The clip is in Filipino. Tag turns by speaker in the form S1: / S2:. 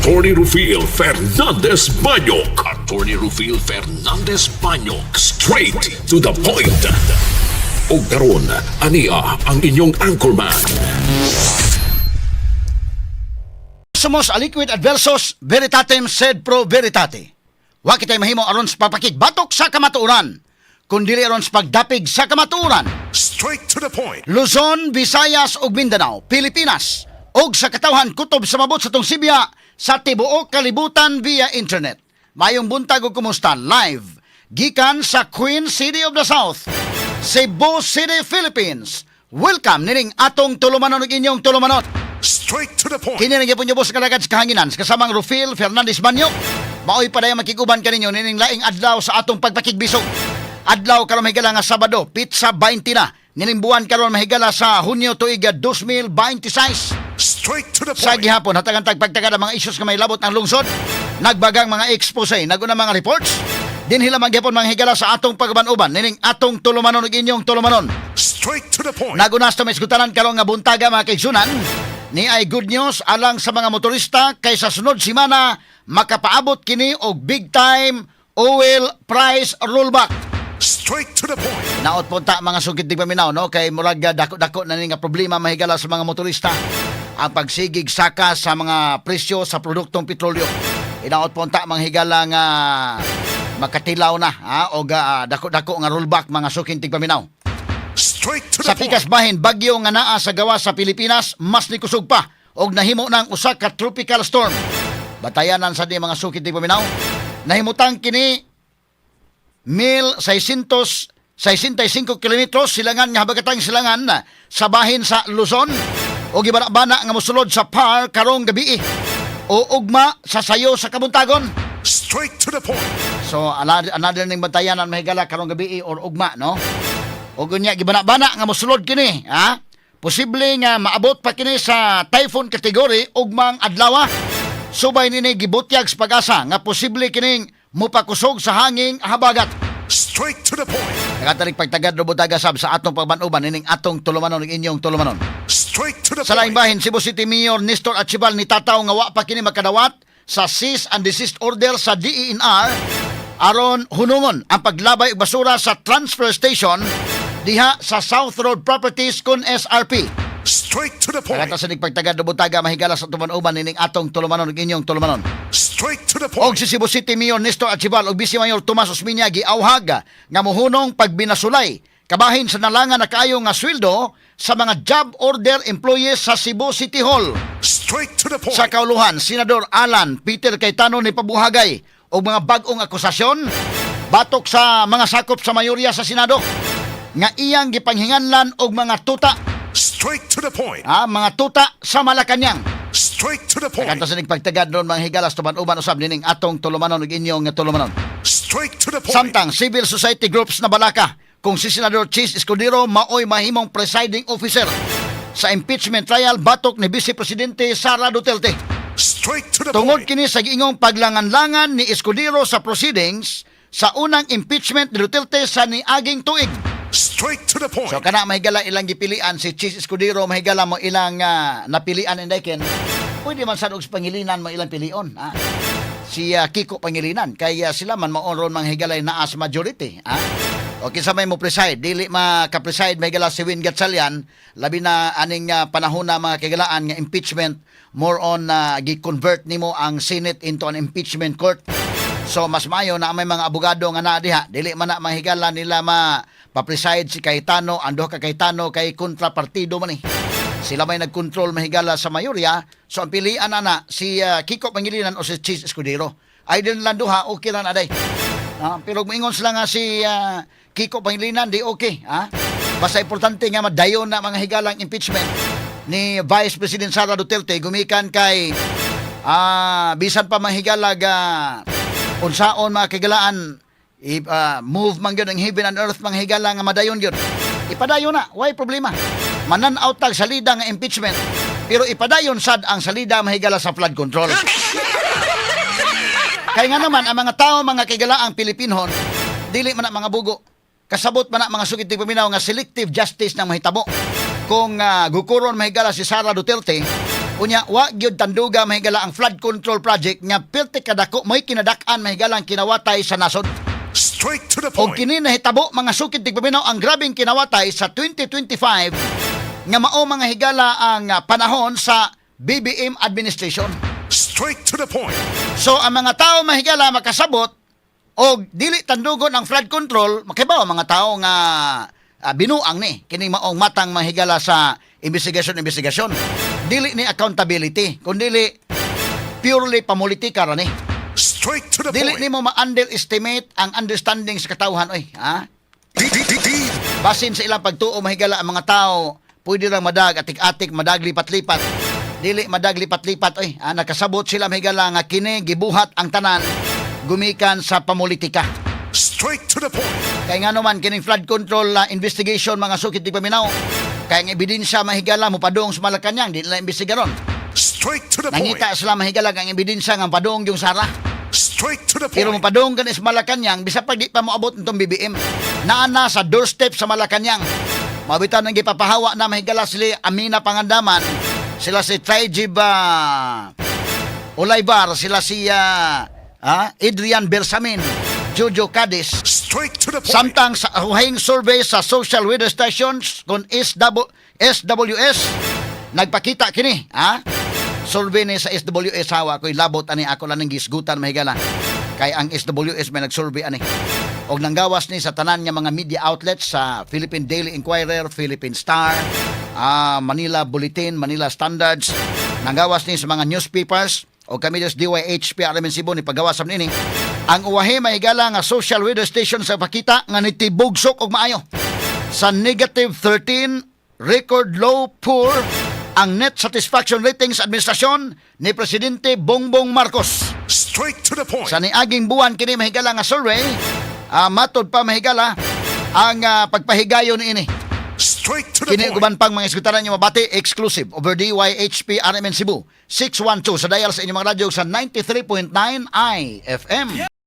S1: Attorney Rufil Fernandez Banyok. Attorney Rufil Fernandez Banyok. Straight to the point. O karon, ania ang inyong anchorman.
S2: Somos aliquid adversos veritatem sed pro veritate. Wa kitay mahimo aron sa pagpakigbatok sa kamatuoran, kundi aron sa pagdapig sa kamatuoran.
S1: Straight to the point.
S2: Luzon, Visayas ug Mindanao, Pilipinas, ug sa katawhan kutob sa mabot sa tong Sibya sa tibuok kalibutan via internet. Mayong buntag ug kumusta live gikan sa Queen City of the South, Cebu City, Philippines. Welcome nining atong tulumanon ug inyong tulumanon.
S1: Straight to the point.
S2: Kini nagyapon niyo boss kalagad sa kahanginan sa kasamang Rufil Fernandez Banyok. Maoy pa dayon makiguban kaninyo nining laing adlaw sa atong pagpakigbisog. Adlaw karon mahigala nga Sabado, pitsa 20 na. Nining buwan karon mahigala sa Hunyo tuig 2026.
S1: Straight to the point.
S2: Sa gihapon hatagan tagpagtagad ang mga issues nga may labot ng lungsod. Nagbagang mga expose, naguna mga reports. Dinhila maghapon mga higala sa atong pagbanuban nining atong tulumanon ug inyong tulumanon.
S1: Straight to the point.
S2: Nagunas ta may iskutanan karon nga buntaga mga kaigsunan. Ni ay good news alang sa mga motorista kay sa sunod simana makapaabot kini og big time oil price rollback.
S1: Straight to the point.
S2: Naot punta mga sugid di paminaw no kay murag dako-dako na ni nga problema mahigala sa mga motorista ang pagsigig saka sa mga presyo sa produktong petrolyo. Inaot punta mga higala nga makatilaw na og dako-dako nga rollback mga sugid di paminaw.
S1: Straight to the
S2: Sa
S1: point.
S2: pikas bahin, bagyo nga naa sa gawa sa Pilipinas, mas nikusog pa og nahimo ng usa ka tropical storm. Batayanan sa di mga sukit di paminaw. Nahimutang kini 1,665 kilometros silangan nga habagatang silangan sa bahin sa Luzon o gibana-bana nga mosulod sa Par karong gabi o ugma sa sayo sa kabuntagon.
S1: Straight to the point.
S2: So another ning batayanan mahigala karong gabi or ugma no. O gunya gibana-bana nga mosulod kini, posible nga maabot pa kini sa typhoon category ugmang adlaw. Subay nini gibutyag sa pag-asa nga posible kining mupakusog sa hanging habagat.
S1: Straight to the point.
S2: Nakatalig pagtagad do butaga sab sa atong pagbanuban nining atong tulumanon ug inyong tulumanon.
S1: Straight to the
S2: Sa laing
S1: point.
S2: bahin Cebu City Mayor Nestor Achibal ni tataw nga wa pa kini makadawat sa cease and desist order sa DENR aron hunungon ang paglabay og basura sa transfer station diha sa South Road Properties kun SRP.
S1: Straight to the point.
S2: Kagata sa nagpagtagad do butaga mahigala sa tumanuban nining atong tulumanon ug inyong tulumanon.
S1: Straight to the
S2: Og
S1: point.
S2: si Cebu City Mayor Nestor Achibal ug Vice Mayor Tomas Osmeña giawhag nga mohunong pagbinasulay kabahin sa nalangan na kaayo nga sweldo sa mga job order employees sa Cebu City Hall.
S1: Straight to the point.
S2: Sa kauluhan, Senador Alan Peter Cayetano ni pabuhagay og mga bag-ong akusasyon batok sa mga sakop sa mayorya sa Senado nga iyang gipanghinganlan og mga tuta,
S1: Straight to the point.
S2: mga tuta sa Malacañang.
S1: Straight to the point.
S2: Kanto sa nagpagtagad ron mga higalas tuman-uban usab nining atong tulumanon ug inyong nga tulumanon.
S1: Straight to the point.
S2: Samtang civil society groups na balaka kung si Senador Chis Escudero maoy mahimong presiding officer sa impeachment trial batok ni Vice Presidente Sara Duterte.
S1: Straight to the
S2: Tungod
S1: point.
S2: kini sa giingong paglangan-langan ni Escudero sa proceedings sa unang impeachment ni Duterte sa niaging tuig.
S1: Straight to the point.
S2: So kana mahigala ilang gipilian si Chis Escudero mahigala mo ilang napilian inday ken. Pwede man sad og pangilinan mo ilang pilion. Si Kiko Pangilinan kay sila man maoron manghigalay na as majority. Okay sa may mo preside dili maka-preside mahigala si Win Gatchalian labi na aning panahon na mga kagalaan nga impeachment more on gi-convert nimo ang Senate into an impeachment court. So mas maayo na may mga abogado nga naa diha dili man na mahigala nila pa-preside si Cayetano, ang duha ka Cayetano kay kontrapartido man Sila may nag-control mahigala sa mayorya. So ang pilian na si Kiko Pangilinan o si Chis Escudero. Ay din lang duha, okay lang aday. Pero maingon sila nga si Kiko Pangilinan, di okay. Basta importante nga madayon na mga higalang impeachment ni Vice President Sara Duterte gumikan kay bisan pa mahigalag unsaon mga kagalaan move man gyud ang heaven and earth mga higala nga madayon gyud. Ipadayon na, why problema? Manan-out tag salida nga impeachment, pero ipadayon sad ang salida mahigala sa flood control. Kaya nga naman ang mga tao mga kigalaang Pilipinon dili man na mga bugo. Kasabot man na mga sugid ti paminaw nga selective justice nang mahitabo. Kung gukuron mahigala si Sara Duterte Unya wa gyud tanduga mahigala ang flood control project nga perti kadako may kinadak-an mahigala ang kinawatay sa nasod.
S3: Straight to the
S2: O
S3: point.
S2: kini nahitabo mga sukid tigpaminaw ang grabing kinawatay sa 2025 nga mao mga higala ang panahon sa BBM administration.
S3: Straight to the point.
S2: So ang mga tao mahigala makasabot og dili tandugon ang flood control, makibaw ang mga tao nga binuang ni kini maong matang mahigala sa investigasyon. Dili ni accountability, kundi purely pamulitika ra ni.
S3: Straight to the
S2: Dili
S3: point.
S2: ni mo ma-underestimate ang understanding sa katawhan oy, ha? Basin sa ilang pagtuo mahigala ang mga tao, pwede lang madag atik-atik, madag lipat-lipat. Dili madag lipat-lipat oy, nakasabot sila mahigala nga kini gibuhat ang tanan gumikan sa pamulitika.
S3: Straight to the point.
S2: Kaya nga naman kining flood control investigation mga sukit di paminaw. Kaya ang ebidensya mahigala mo padung sa Malacañang, di nila imbestigaron.
S3: Straight to the point.
S2: Nangita sila mahigala ang ebidensya nga padung yung Sara.
S3: Straight to the
S2: Pero
S3: point.
S2: mapadung kan sa Malacañang, bisa pa di pa moabot nitong BBM. Naana sa doorstep sa Malacañang. Mabitan nang gipapahawa na mahigala sila Amina Pangandaman, sila si Trajib Olaybar, sila si Adrian Bersamin, Jojo Cadiz.
S3: Straight to the point.
S2: Samtang sa huhayng survey sa social weather stations kung SWS, nagpakita kini, survey ni sa SWS hawa ko'y labot ani ako lang ng gisgutan mahigala. Kay ang SWS may nag-survey ani. Og nanggawas ni sa tanan nga mga media outlets sa Philippine Daily Inquirer, Philippine Star, Manila Bulletin, Manila Standards. Nanggawas ni sa mga newspapers o kami des DYHP Aramin Cebu ni pagawas nini. Ang uwahe mahigala nga social weather station sa pakita nga nitibugsok og maayo. Sa -13, record low poor ang net satisfaction ratings administrasyon ni Presidente Bongbong Marcos.
S3: Straight to the point.
S2: Sa niaging buwan kini mahigala nga survey, matod pa mahigala ang pagpahigayon ini.
S3: Straight to the
S2: Kini
S3: point.
S2: guban pang mga eskwelaran niyo mabati exclusive over DYHP RMN Cebu 612 sa dial sa inyong mga radyo sa 93.9 IFM.